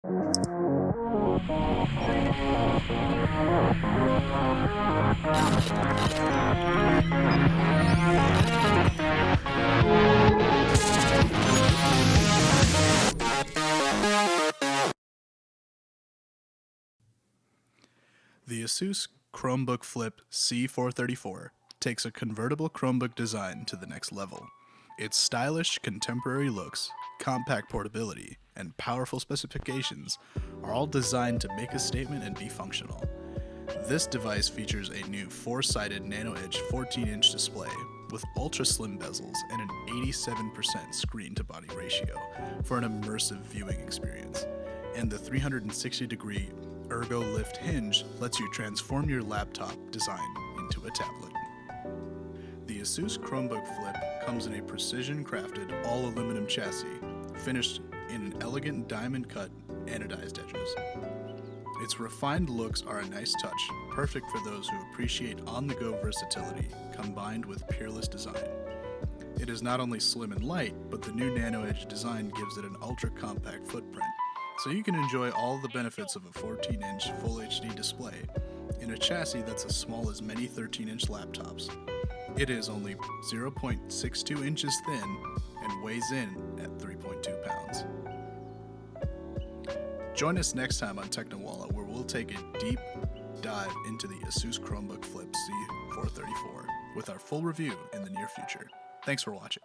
The Asus Chromebook Flip C434 takes a convertible Chromebook design to the next level. Its stylish, contemporary looks, compact portability, and powerful specifications are all designed to make a statement and be functional. This device features a new 4-sided nano-edge 14-inch display with ultra-slim bezels and an 87% screen-to-body ratio for an immersive viewing experience. And the 360-degree Ergo Lift hinge lets you transform your laptop design into a tablet. The Asus Chromebook Flip comes in a precision-crafted all-aluminum chassis, finished in an elegant diamond-cut anodized edges. Its refined looks are a nice touch, perfect for those who appreciate on-the-go versatility combined with peerless design. It is not only slim and light, but the new nano-edge design gives it an ultra-compact footprint, so you can enjoy all the benefits of a 14-inch Full HD display in a chassis that's as small as many 13-inch laptops. It is only 0.62 inches thin and weighs in at 3.2 pounds. Join us next time on Technowalla, where we'll take a deep dive into the Asus Chromebook Flip C434 with our full review in the near future. Thanks for watching.